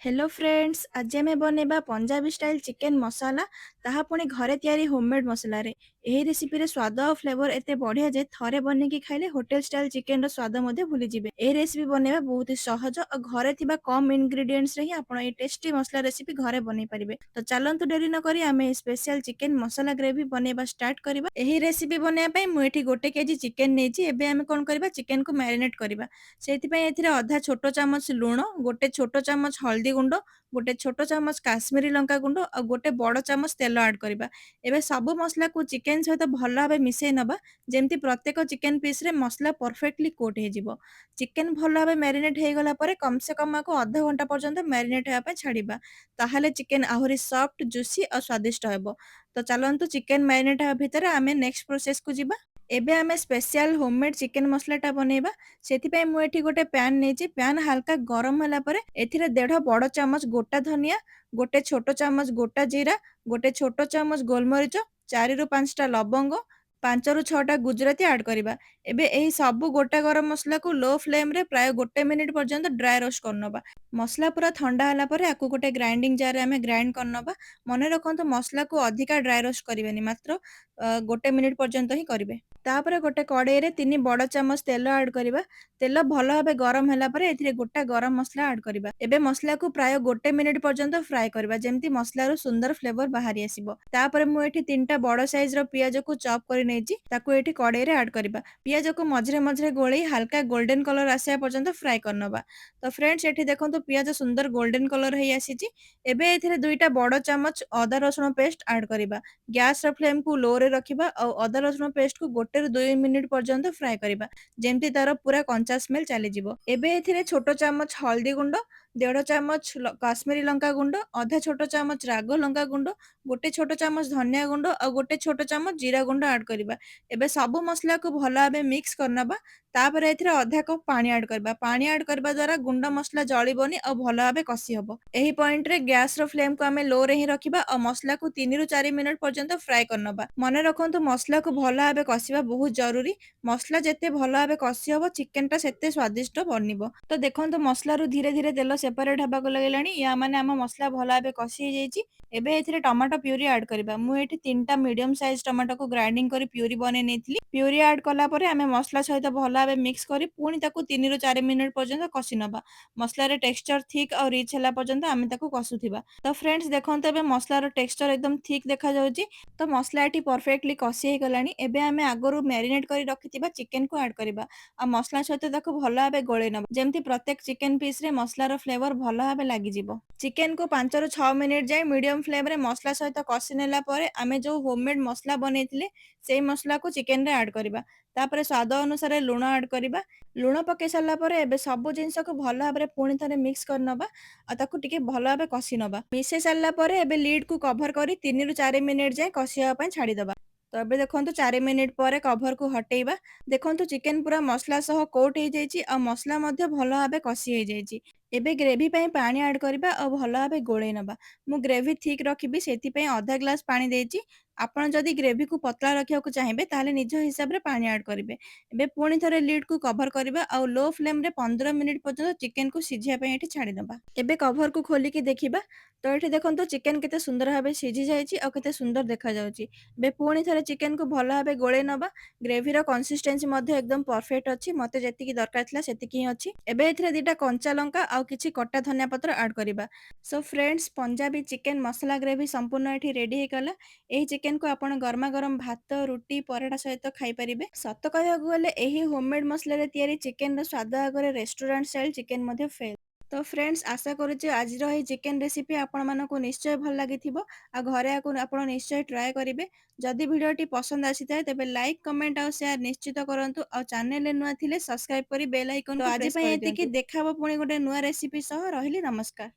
Hello friends, आज आमे बनेबा पंजाबी स्टाइल चिकेन मसाला ताहा पुणी घरे तैयारी होममेड मसला रे। एही रेसिपी रे स्वाद और फ्लेवर एते बढ़िया जे थरे बने की खाइले होटल स्टाइल चिकेन रो स्वाद मध्ये भूली जिवे। ए रेसिपी बनेबा बहुत ही सहज और घरे थिबा कम इंग्रेडिएंट्स रे ही आपण ए टेस्टी मसला रेसिपी घरे बनै परिबे। तो चलंतु देरी न करी आमे स्पेशल चिकेन मसाला ग्रेवी बनेबा स्टार्ट करबा। एही रेसिपी बनेबा पई मु एठी 1 केजी चिकेन नेची। एबे आमे कोन करबा चिकेन को मैरिनेट करबा। सेति पई एथिरे आधा छोटो चामच लूण, गोटे छोटो चामच हल्दी गुंड, गोटे छोटो चामच काश्मीरी लंका गुंड और गोटे बड़ चामच तेल ऐड करबा। एबे सब मसला को चिकेन सहित भल भाबे मिसै नबा, जेमति प्रत्येक चिकेन पीस रे मसला परफेक्टली कोट हे जिवो। चिकेन भल भाबे मैरिनेट हे गला परे कम से कम आको आधा घंटा पर्यंत मैरिनेट हेबा पय छाड़िबा। ताहाले चिकेन आहुरी सॉफ्ट, जुसी और स्वादिष्ट हेबो। तो चलंतु चिकेन मैरिनेट हेबा भितर आमे नेक्स्ट प्रोसेस को जिबा। एबे आमे स्पेशल होममेड चिकेन मसलाटा बनेबा। ସେଥିପାଇଁ ମୁଁ ଏଠି ଗୋଟେ ପ୍ୟାନ୍ ନେଇଛି। ପ୍ୟାନ୍ ହାଲକା ଗରମ ହେଲା ପରେ ଏଥିରେ 1.5 ବଡ଼ ଚାମଚ ଗୋଟା ଧନିଆ, ଗୋଟେ ଛୋଟ ଚାମଚ ଗୋଟା ଜିରା, ଗୋଟେ ଛୋଟ ଚାମଚ ଗୋଲମରିଚ, 4 ରୁ 5 ଟା ଲବଙ୍ଗ, 5 ରୁ 6 ଟା ଗୁଜରାତି ଆଡ୍ କରିବା। ଏବେ ଏହି ସବୁ ଗୋଟା ଗରମ ମସଲାକୁ ଲୋ ଫ୍ଲେମ୍‌ରେ ପ୍ରାୟ 1 ମିନିଟ୍ ପର୍ଯ୍ୟନ୍ତ ଡ୍ରାଏ ରୋଷ୍ଟ କରିନେବା। ମସଲା ପୁରା ଥଣ୍ଡା ହେଲା ପରେ ଆକୁ ଗୋଟେ ଗ୍ରାଇଣ୍ଡିଂ ଜାର୍‌ରେ ଆମେ ଗ୍ରାଇଣ୍ଡ କରିନେବା। ମନେ ରଖନ୍ତୁ ମସଲାକୁ ଅଧିକା ଡ୍ରାଏ ରୋଷ୍ଟ କରିବେନି, ମାତ୍ର 1 ମିନିଟ୍ ପର୍ଯ୍ୟନ୍ତ ହିଁ କରିବେ। ତାପରେ ଗୋଟେ କଡ଼େଇରେ 3 ବଡ଼ ଚାମଚ ତେଲ ଆଡ୍ କରିବା। ତେଲ ଭଲ ଭାବେ ଗରମ ହେଲା ପରେ ଏଥିରେ ଗୋଟା ଗରମ ମସଲା ଆଡ୍ କରିବା। ଏବେ ମସଲାକୁ ପ୍ରାୟ 1 ମିନିଟ୍ ପର୍ଯ୍ୟନ୍ତ ଫ୍ରାଏ କରିବା, ଯେମିତି ମସଲାରୁ ସୁନ୍ଦର ଫ୍ଲେଭର ବାହାରି ଆସିବ। ତାପରେ ମୁଁ ଏଠି 3ଟା ବଡ଼ ସାଇଜ୍‌ର ପିଆଜକୁ ଚପ୍ କରି ନେଇଛି, ତାକୁ ଏଠି କଡ଼େଇରେ ଆଡ୍ କରିବା। ପିଆଜକୁ ମଝିରେ ମଝିରେ ଗୋଳେଇ ହାଲକା ଗୋଲ୍ଡେନ କଲର ଆସିବା ପର୍ଯ୍ୟନ୍ତ ଫ୍ରାଏ କରିନେବା। ତ ଫ୍ରେଣ୍ଡସ୍, ଏଠି ଦେଖନ୍ତୁ ପିଆଜ ସୁନ୍ଦର ଗୋଲ୍ଡେନ କଲର ହେଇ ଆସିଛି। ଏବେ ଏଥିରେ 2ଟା ବଡ଼ ଚାମଚ ଅଦା ରସୁଣ ପେଷ୍ଟ ଆଡ୍ କରିବା। ଗ୍ୟାସ୍‌ର ଫ୍ଲେମ୍‌କୁ ଲୋରେ ରଖିବା ଆଉ ଅଦା ରସୁଣ ପେଷ୍ଟକୁ 1 ରୁ 2 ମିନିଟ୍ ପର୍ଯ୍ୟନ୍ତ ଫ୍ରାଏ କରିବା, ଯେମିତି ତାର ପୁରା କଞ୍ଚା ସ୍ମେଲ୍ ଚାଲିଯିବ। ଏବେ ଏଥିରେ ଛୋଟ ଚାମଚ ହଳଦୀ ଗୁଣ୍ଡ, 1.5 ଚାମଚ କାଶ୍ମୀରୀ ଲଙ୍କା ଗୁଣ୍ଡ, ଅଧା ଛୋଟ ଚାମଚ ରାଗ ଲଙ୍କା ଗୁଣ୍ଡ, ଗୋଟେ ଛୋଟ ଚାମଚ ଧନିଆ ଗୁଣ୍ଡ ଆଉ ଗୋଟେ ଛୋଟ ଚାମଚ ଜିରା ଗୁଣ୍ଡ ଆଡ୍ କରିବା। ଏବେ ସବୁ ମସଲାକୁ ଭଲ ଭାବେ ମିକ୍ସ କରିନେବା। ତାପରେ ଏଥିରେ ଅଧା କପ୍ ପାଣି ଆଡ୍ କରିବା। ପାଣି ଆଡ୍ କରିବା ଦ୍ୱାରା ଗୁଣ୍ଡ ମସଲା ଜଳିବନି ଆଉ ଭଲ ଭାବେ କଷି ହବ। ଏହି ପଏଣ୍ଟରେ ଗ୍ୟାସ୍‌ର ଫ୍ଲେମ୍‌କୁ ଆମେ ଲୋରେ ହିଁ ରଖିବା ଆଉ ମସଲାକୁ 3 ରୁ 4 ମିନିଟ୍ ପର୍ଯ୍ୟନ୍ତ ଫ୍ରାଏ କରିନେବା। ମନେ ରଖନ୍ତୁ ମସଲାକୁ ଭଲ ଭାବେ କଷିବା ବହୁତ ଜରୁରୀ। ମସଲା ଯେତେ ଭଲ ଭାବେ କଷି ହବ ଚିକେନଟା ସେତେ ସ୍ୱାଦିଷ୍ଟ ବନିବ। ତ ଦେଖନ୍ତୁ ମସଲାରୁ ଧୀରେ ଧୀରେ ତେଲ ସେପାରେଟ୍ ହେବାକୁ ଲାଗିଲାଣି। ୟା ମାନେ ଆମ ମସଲା ଭଲ ଭାବେ କଷି ହେଇଯାଇଛି। ଏବେ ଏଥିରେ ଟମାଟୋ ପ୍ୟୁରି ଆଡ୍ କରିବା। ମୁଁ ଏଠି 3ଟା ମିଡିୟମ୍ ସାଇଜ୍ ଟମାଟୋକୁ ଗ୍ରାଇଣ୍ଡିଂ କରି ପ୍ୟୁରି ବନେଇ ନେଇଥିଲି। ପ୍ୟୁରି ଆଡ୍ କଲା ପରେ ଆମେ ମସଲା ସହିତ ଭଲ ଭାବେ ମିକ୍ସ କରି ପୁଣି ତାକୁ 3 ରୁ 4 ମିନିଟ୍ ପର୍ଯ୍ୟନ୍ତ କଷି ନେବା। ମସଲାର ଟେକ୍ସଚର ଥିକ୍ ଆଉ ରିଚ୍ ହେଲା ପର୍ଯ୍ୟନ୍ତ ଆମେ ତାକୁ କଷୁଥିବା। ତ ଫ୍ରେଣ୍ଡସ୍, ଦେଖନ୍ତୁ ଏବେ ମସଲାର ଟେକ୍ସଚର ଏକଦମ ଥିକ୍ ଦେଖାଯାଉଛି। ତ ମସଲା ଏଠି ପରଫେକ୍ଟଲି କଷି ହେଇଗଲାଣି। ଏବେ ଆମେ ଆଗରୁ ମ୍ୟାରିନେଟ୍ କରି ରଖିଥିବା ଚିକେନକୁ ଆଡ୍ କରିବା ଆଉ ମସଲା ସହିତ ତାକୁ ଭଲ ଭାବେ ଗୋଳେଇ ନେବା, ଯେମିତି ପ୍ରତ୍ୟେକ ଚିକେନ ପିସ୍‌ରେ ମସଲାର ଫ୍ଲେଭର ଭଲ ଭାବେ ଲାଗିଯିବ। ଚିକେନକୁ 5 ରୁ 6 ମିନିଟ୍ ଯାଏ ମିଡିୟମ୍ ଫ୍ଲେମ୍‌ରେ ମସଲା ସହିତ କଷି ନେଲା ପରେ ଆମେ ଯୋଉ ହୋମମେଡ୍ ମସଲା ବନେଇଥିଲେ ସେଇ ମସଲାକୁ ଚିକେନରେ ଆଡ୍ କରିବା। ତାପରେ ସ୍ୱାଦ ଅନୁସାରେ ଲୁଣ ଆଡ୍ କରିବା। ଲୁଣ ପକେଇ ସାରିଲା ପରେ ଏବେ ସବୁ ଜିନିଷକୁ ଭଲ ଭାବରେ ପୁଣି ଥରେ ମିକ୍ସ କରିନେବା ଆଉ ତାକୁ ଟିକେ ଭଲ ଭାବେ କଷି ନେବା। ମିଶେଇ ସାରିଲା ପରେ ଏବେ ଲିଡ୍‌କୁ କଭର କରି 3 ରୁ 4 ମିନିଟ୍ ଯାଏ କଷିବା ପାଇଁ ଛାଡ଼ିଦେବା। ତ ଏବେ ଦେଖନ୍ତୁ 4 ମିନିଟ୍ ପରେ କଭରକୁ ହଟେଇବା। ଦେଖନ୍ତୁ ଚିକେନ ପୁରା ମସଲା ସହ କୋଟ୍ ହେଇଯାଇଛି ଆଉ ମସଲା ମଧ୍ୟ ଭଲ ଭାବେ କଷି ହେଇଯାଇଛି। ଏବେ ଗ୍ରେଭି ପାଇଁ ପାଣି ଆଡ୍ କରିବା ଆଉ ଭଲ ଭାବେ ଗୋଳେଇ ନେବା। ମୁଁ ଗ୍ରେଭି ଥିକ୍ ରଖିବି, ସେଥିପାଇଁ ଅଧା ଗ୍ଲାସ ପାଣି ଦେଇଛି। ଆପଣ ଯଦି ଗ୍ରେଭିକୁ ପତଳା ରଖିବାକୁ ଚାହିଁବେ ତାହେଲେ ନିଜ ହିସାବରେ ପାଣି ଆଡ୍ କରିବେ। ଏବେ ପୁଣି ଥରେ ଲିଡ୍‌କୁ କଭର କରିବା ଆଉ ଲୋ ଫ୍ଲେମ୍‌ରେ 15 ମିନିଟ୍ ପର୍ଯ୍ୟନ୍ତ ଚିକେନକୁ ସିଝିବା ପାଇଁ ଏଠି ଛାଡ଼ିଦେବା। ଏବେ କଭରକୁ ଖୋଲିକି ଦେଖିବା। ତ ଏଠି ଦେଖନ୍ତୁ ଚିକେନ କେତେ ସୁନ୍ଦର ଭାବେ ସିଝି ଯାଇଛି ଆଉ କେତେ ସୁନ୍ଦର ଦେଖାଯାଉଛି। ଏବେ ପୁଣି ଥରେ ଚିକେନକୁ ଭଲ ଭାବେ ଗୋଳେଇ ନେବା। ଗ୍ରେଭିର କନସିଷ୍ଟେନ୍ସି ମଧ୍ୟ ଏକଦମ ପରଫେକ୍ଟ ଅଛି। ମୋତେ ଯେତିକି ଦରକାର ଥିଲା ସେତିକି ହିଁ ଅଛି। ଏବେ ଏଥିରେ 2ଟା କଞ୍ଚା ଲଙ୍କା ଆଉ କିଛି କଟା ଧନିଆ ପତ୍ର ଆଡ୍ କରିବା। ସୋ ଫ୍ରେଣ୍ଡସ୍, ପଞ୍ଜାବୀ ଚିକେନ ମସଲା ଗ୍ରେଭି ସମ୍ପୂର୍ଣ୍ଣ ଏଠି ରେଡି ହେଇଗଲା। ଏହି ଚିକେନକୁ ଆପଣ ଗରମା ଗରମ ଭାତ, ରୁଟି, ପରଟା ସହିତ ଖାଇପାରିବେ। ସତ କହିବାକୁ ଗଲେ ଏହି ହୋମମେଡ୍ ମସଲାରେ ତିଆରି ଚିକେନର ସ୍ୱାଦ ଆଗରେ ରେଷ୍ଟୁରାଣ୍ଟ ଷ୍ଟାଇଲ ଚିକେନ ମଧ୍ୟ ଫେଲ୍। ତ ଫ୍ରେଣ୍ଡସ୍, ଆଶା କରୁଛି ଆଜିର ଏହି ଚିକେନ ରେସିପି ଆପଣମାନଙ୍କୁ ନିଶ୍ଚୟ ଭଲ ଲାଗିଥିବ ଆଉ ଘରେ ଆକୁ ଆପଣ ନିଶ୍ଚୟ ଟ୍ରାଏ କରିବେ। ଯଦି ଭିଡ଼ିଓଟି ପସନ୍ଦ ଆସିଥାଏ ତେବେ ଲାଇକ୍, କମେଣ୍ଟ ଆଉ ସେୟାର ନିଶ୍ଚିତ କରନ୍ତୁ ଆଉ ଚ୍ୟାନେଲରେ ନୂଆ ଥିଲେ ସବସ୍କ୍ରାଇବ୍ କରି ବେଲ୍ ଆଇକନକୁ ପ୍ରେସ୍ କରିଦିଅନ୍ତୁ। ତ ଆଜି ପାଇଁ ଏତିକି। ଦେଖା ହବ ପୁଣି ଗୋଟେ ନୂଆ ରେସିପି ସହ। ରହିଲି, ନମସ୍କାର।